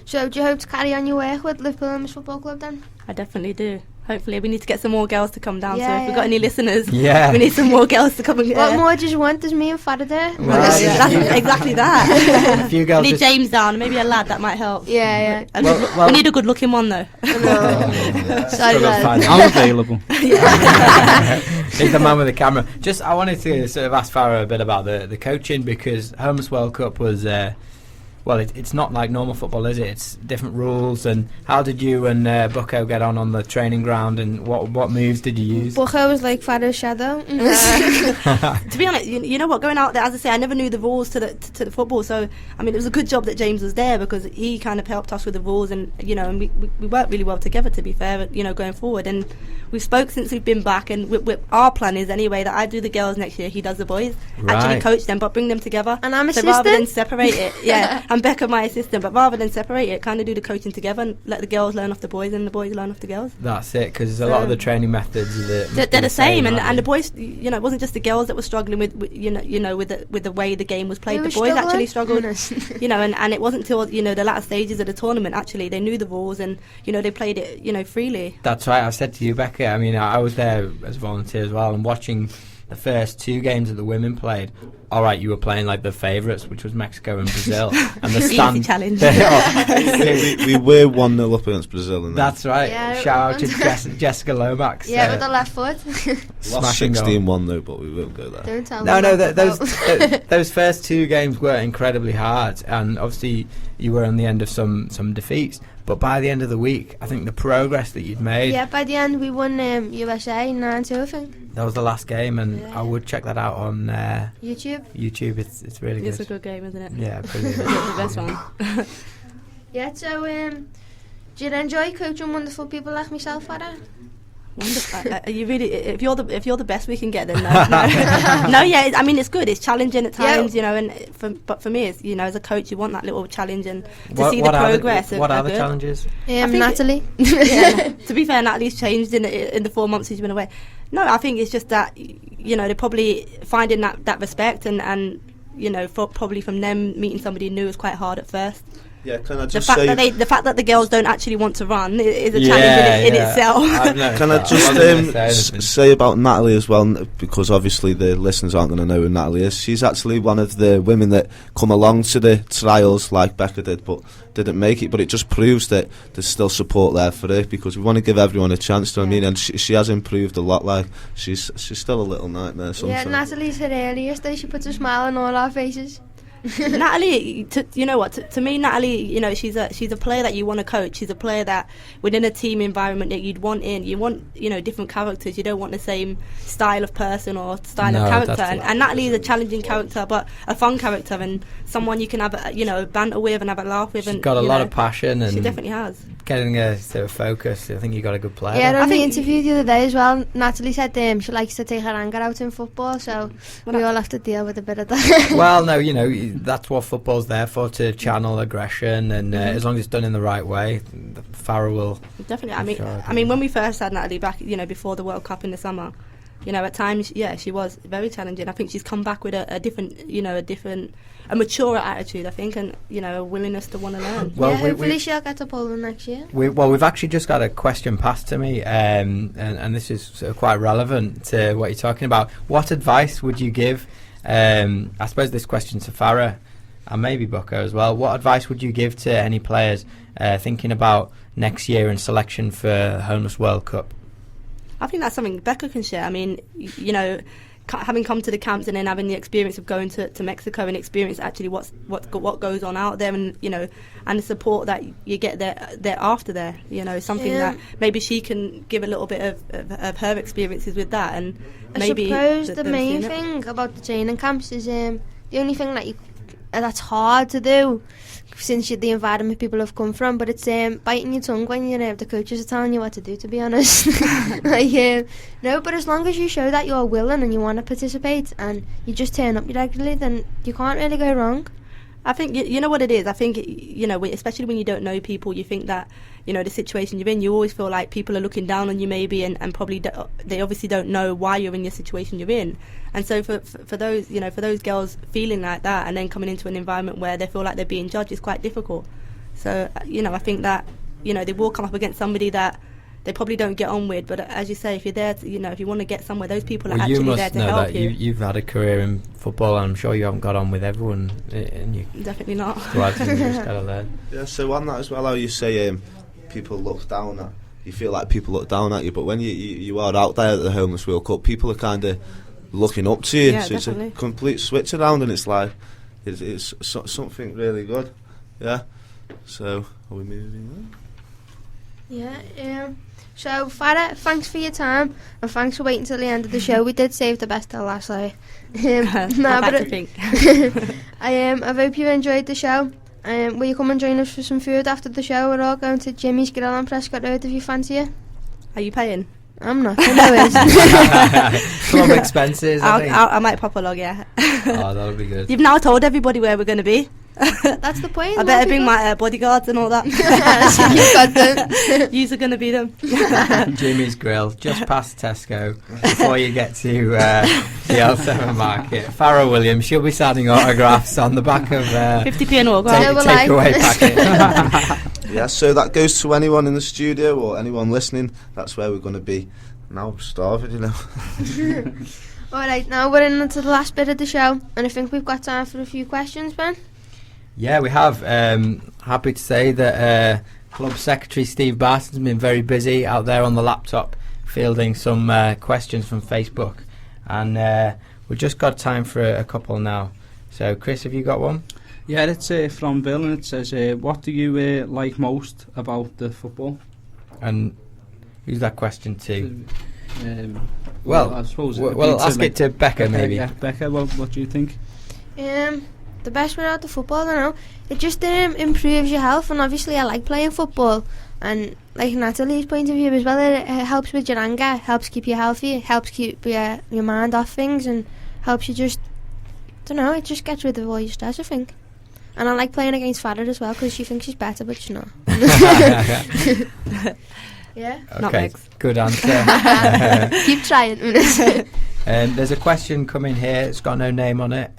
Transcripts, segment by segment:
So do you hope to carry on your work with Liverpool Women's Football Club then? I definitely do. Hopefully, we need to get some more girls to come down. Yeah, so if we've got any listeners, we need some more girls to come and What more do you want? Does me and Farah there? That's exactly that. A few girls we need James down, maybe a lad, that might help. Yeah. We need a good looking one though. Sorry, lad. I'm available. He's the man with the camera. I wanted to sort of ask Farah a bit about the coaching, because Homeless World Cup was it's not like normal football, is it? It's different rules. And how did you and Bucko get on the training ground, and what moves did you use? Bucko was like Farah's shadow. To be honest, you know what, going out there, as I say, I never knew the rules to the football, so I mean it was a good job that James was there, because he kind of helped us with the rules, and and we worked really well together, to be fair, going forward. And we've spoke since we've been back, and our plan is anyway that I do the girls next year, he does the boys. Actually coach them, but bring them together. And I'm so assistant. Rather than separate it, and Becca my assistant, but rather than separate it, kind of do the coaching together and let the girls learn off the boys and the boys learn off the girls. That's it, because a lot of the training methods they're the same, and the boys, it wasn't just the girls that were struggling with the way the game was played. The boys actually struggled, and it wasn't till the latter stages of the tournament actually they knew the rules, and they played it freely. That's right. I said to you, Becca, I mean, I was there as a volunteer as well, and watching the first two games that the women played. All right, you were playing like the favourites, which was Mexico and Brazil, and the easy challenge. we were 1-0 up against Brazil. And that's right. Yeah, shout out to Jessica Lomax. Yeah, with the left foot. Lost 16-1 though, but we won't go there. Don't tell me. Those first two games were incredibly hard, and obviously you were on the end of some defeats. But by the end of the week, I think the progress that you'd made... Yeah, by the end we won USA 9-2, I think. That was the last game, and I would check that out on YouTube. It's really good. It's a good game, isn't it? Yeah, brilliant. It's the best one. Yeah, so do you enjoy coaching wonderful people like myself, Farah? You really, if you're the best we can get, then no. Yeah, I mean it's good. It's challenging at times, but for me, it's as a coach, you want that little challenge and to see the progress. What are the challenges? Natalie. To be fair, Natalie's changed in the 4 months she's been away. No, I think it's just that they're probably finding that respect and probably from them meeting somebody new is quite hard at first. Yeah, can I just the fact that the girls don't actually want to run is a challenge in itself. Can I just say about Natalie as well, because obviously the listeners aren't going to know who Natalie is. She's actually one of the women that come along to the trials like Becca did, but didn't make it. But it just proves that there's still support there for her, because we want to give everyone a chance. Do you know what I mean? And she has improved a lot. Like she's still a little nightmare sometimes. Yeah, Natalie's hilarious though. She puts a smile on all our faces. Natalie, to me, Natalie, she's a player that you want to coach. She's a player that within a team environment that you'd want in. You want, different characters. You don't want the same style of person or style of character. And Natalie is a challenging character, but a fun character, and someone you can have, banter with and have a laugh with. She's got a lot of passion, and she definitely has. Getting her to focus, I think you got a good player. Yeah, on the interview the other day as well, Natalie said she likes to take her anger out in football, so we all have to deal with a bit of that. Well, no, that's what football's there for, to channel aggression, and as long as it's done in the right way, Farah will definitely. I mean, when we first had Natalie back, before the World Cup in the summer, at times, she was very challenging. I think she's come back with a different, a maturer attitude, I think, and a willingness to want to learn. Well, hopefully she'll get to Poland next year. We've actually just got a question passed to me, and this is sort of quite relevant to what you're talking about. What advice would you give? I suppose this question's to Farah and maybe Bucko as well. What advice would you give to any players thinking about next year and selection for Homeless World Cup? I think that's something Becca can share. I mean, having come to the camps and then having the experience of going to Mexico and experience actually what goes on out there, and and the support that you get there after there, something that maybe she can give a little bit of her experiences with that. And maybe I suppose the main thing about the training camps is the only thing that's hard to do, since the environment people have come from, but it's biting your tongue when the coaches are telling you what to do, to be honest. No, but as long as you show that you're willing and you want to participate and you just turn up regularly, then you can't really go wrong. I think you know what it is. I think especially when you don't know people, you think that the situation you're in, you always feel like people are looking down on you maybe, and probably they obviously don't know why you're in your situation you're in. And so for those girls feeling like that and then coming into an environment where they feel like they're being judged is quite difficult. So, I think that, they will come up against somebody that they probably don't get on with. But as you say, if you're there, if you want to get somewhere, those people are actually there to help you. You've had a career in football, and I'm sure you haven't got on with everyone. And you definitely not. Just gotta learn. Yeah, so on that as well, how you say people look down at you, feel like people look down at you, but when you are out there at the Homeless World Cup, people are kind of looking up to you. Yeah, so definitely. It's a complete switch around, and it's like it's something really good. Yeah. So are we moving on? Yeah. So, Farah, thanks for your time, and thanks for waiting till the end of the show. We did save the best till last, I think. I hope you enjoyed the show. Will you come and join us for some food after the show? We're all going to Jimmy's Grill on Prescott Road if you fancy it. Are you paying? I'm not. Club expenses. I might pop along, yeah. Oh, that'll be good. You've now told everybody where we're going to be. That's the point. I better bring my bodyguards and all that. You've got them. Yous are going to be them. Jimmy's Grill, just past Tesco, before you get to the L7 Market. Farah Williams, she'll be signing autographs on the back of 50p an autograph. Takeaway packet. Yeah, so that goes to anyone in the studio or anyone listening. That's where we're going to be. Now I'm starving, Alright, now we're into the last bit of the show, and I think we've got time for a few questions, Ben. Yeah, we have. Happy to say that Club Secretary Steve Barson's been very busy out there on the laptop fielding some questions from Facebook, and we've just got time for a couple now. So, Chris, have you got one? Yeah, it's from Bill, and it says, what do you like most about the football? And who's that question to? Well, I suppose we'll ask it to Becca, maybe. Yeah, Becca, what do you think? The best way out the football, I don't know. It just improves your health, and obviously I like playing football. And like Natalie's point of view as well, it helps with your anger, helps keep you healthy, helps keep your mind off things, and helps you just, it just gets rid of all your stress, I think. And I like playing against Farah as well, because she thinks she's better, but she's not. Yeah. Okay, good answer. Keep trying. There's a question coming here. It's got no name on it,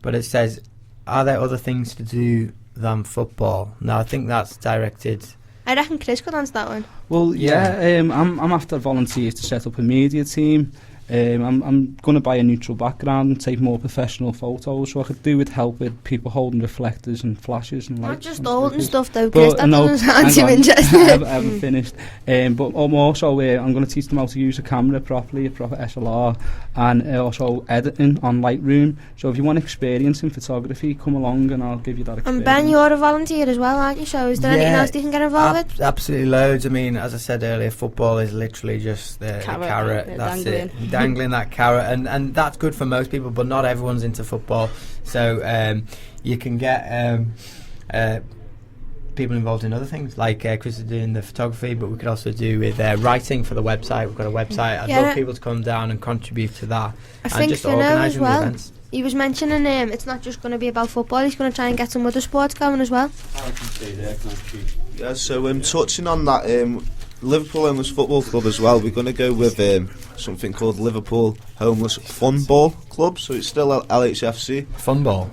but it says, "Are there other things to do than football?" Now, I think that's directed. I reckon Chris could answer that one. Well, I'm after volunteers to set up a media team. I'm going to buy a neutral background and take more professional photos, so I could do with help with people holding reflectors and flashes and lights. Not just old and stuff though, Chris, that doesn't sound too interesting. I haven't finished. But I'm also I'm going to teach them how to use a camera properly, a proper SLR, and also editing on Lightroom. So if you want experience in photography, come along and I'll give you that experience. And Ben, you're a volunteer as well, aren't you? So is there anything else you can get involved with? Absolutely loads. I mean, as I said earlier, football is literally just the carrot. That's it. Dangling that carrot, and that's good for most people, but not everyone's into football. So you can get people involved in other things, like Chris is doing the photography, but we could also do with writing for the website. We've got a website. I'd love people to come down and contribute to that. I think just organising the events. He was mentioning it's not just going to be about football. He's going to try and get some other sports going as well. I can stay there, can I? Yeah, so touching on that, Liverpool Homeless Football Club as well, we're going to go with something called Liverpool Homeless Fun Ball Club, so it's still LHFC. Fun Ball.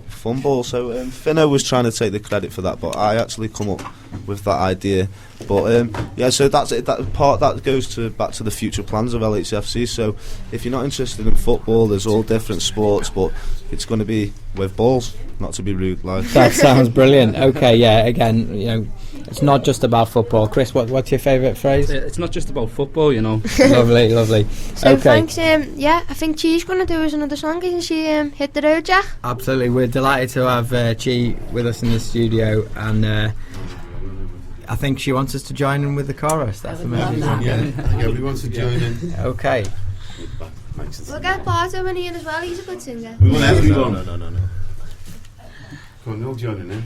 So Finno was trying to take the credit for that, but I actually come up with that idea. But so that's it. That part that goes back to the future plans of LHFC. So if you're not interested in football, there's all different sports, but it's going to be with balls. Not to be rude, like that sounds brilliant. Okay, yeah. Again, it's not just about football. Chris, what's your favourite phrase? It's not just about football, Lovely. So okay. Thanks. I think Chi's going to do us another song. Isn't she? Hit the road, Jack. Absolutely. We're delighted to have Chi with us in the studio, and I think she wants us to join in with the chorus. That's amazing. Yeah, we want to join in. Okay. We'll get Barto in here as well. He's a good singer. We want everyone. No. Come on, they'll join in.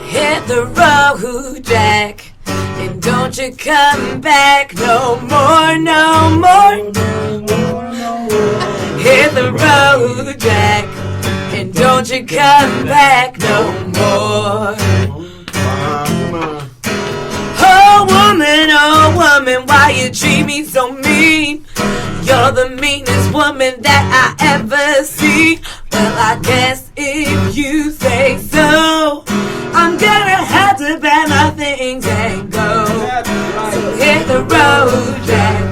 Hit the road, Jack, and don't you come back no more. Hit the road, Jack, and don't you come back no more. Oh woman, why you treat me so mean? you're the meanest woman that I ever see. Well, I guess if you say so, I'm gonna have to pack my things and go. So hit the road, Jack,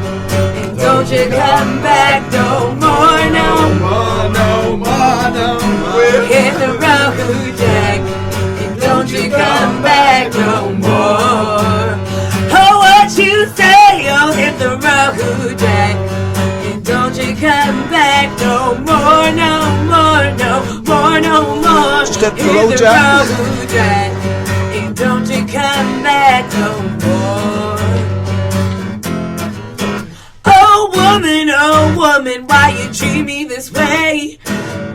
and don't you come back no more, no more, no more, no more. Hit the road, Jack, and don't you come back no more. Oh, what you say? Oh, hit the road, Jack, and don't you come back no more, no more, no more, no more. Step the Hit road, the Jack. road, Jack, and don't you come back no more. Oh woman, why you treat me this way?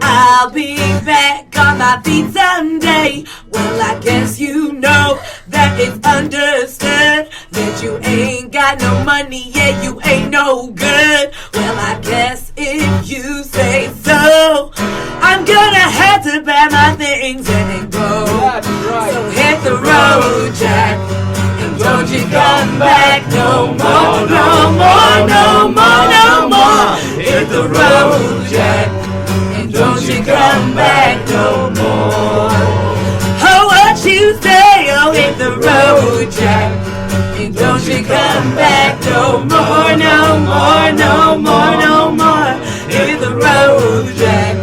I'll be back on my feet someday. Well, I guess you know that it's understood that you ain't got no money, yeah, you ain't no good. Well, I guess if you say so, I'm gonna have to pack my things and go. So hit the road, Jack, and don't you come back no more, no more, no more, no more. Hit the road, Jack, and don't you come back no more. Oh, what you say? Oh, hit the road, Jack, and don't you come back no more, no more, no more, no more. Hit the road, Jack,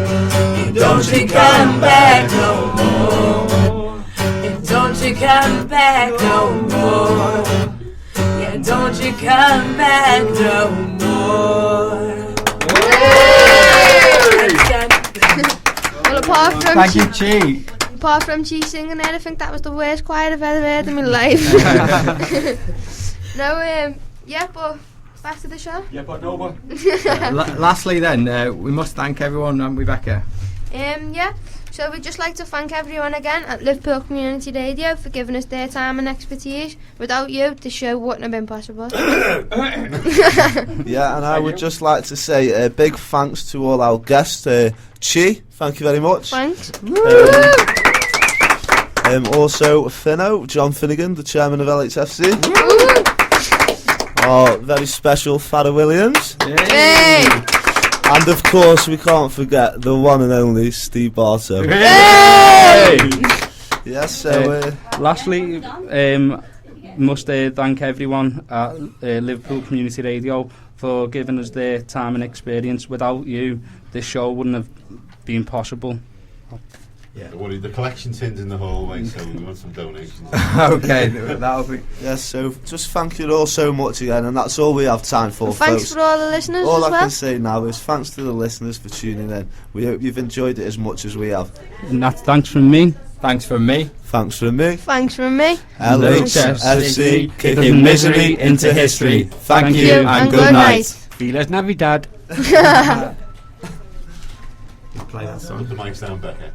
and don't you come back no more. And don't you come back no more. Yeah, don't you come back no more. Well, apart from Thank you, Chi. apart from Chi singing there, I think that was the worst choir I've ever heard in my life. No, yeah, but back to the show. Yeah, but no, but Lastly then, we must thank everyone, haven't we, Becca? Yeah. So we'd just like to thank everyone again at Liverpool Community Radio for giving us their time and expertise. Without you, the show wouldn't have been possible. Yeah, and I would just like to say a big thanks to all our guests. Chi, thank you very much. Thanks. Also, Finno, John Finnegan, the chairman of LHFC. Our very special Farrah Williams. Hey! And of course, we can't forget the one and only Steve Bartow. Yes, so... lastly, must thank everyone at Liverpool Community Radio for giving us their time and experience. Without you, this show wouldn't have been possible. Yeah, don't worry, the collection tin's in the hallway, so we want some donations. Okay, that'll be... Yes, so just thank you all so much again, and that's all we have time for, Thanks folks. for all the listeners All as I well. can say now is thanks to the listeners for tuning in. We hope you've enjoyed it as much as we have. And that's thanks from me. Thanks from me. Thanks from me. Thanks from me. LHFC, kicking misery into history. Thank you and good night. Feliz Navidad. Play that song. Put the mics down, Becca.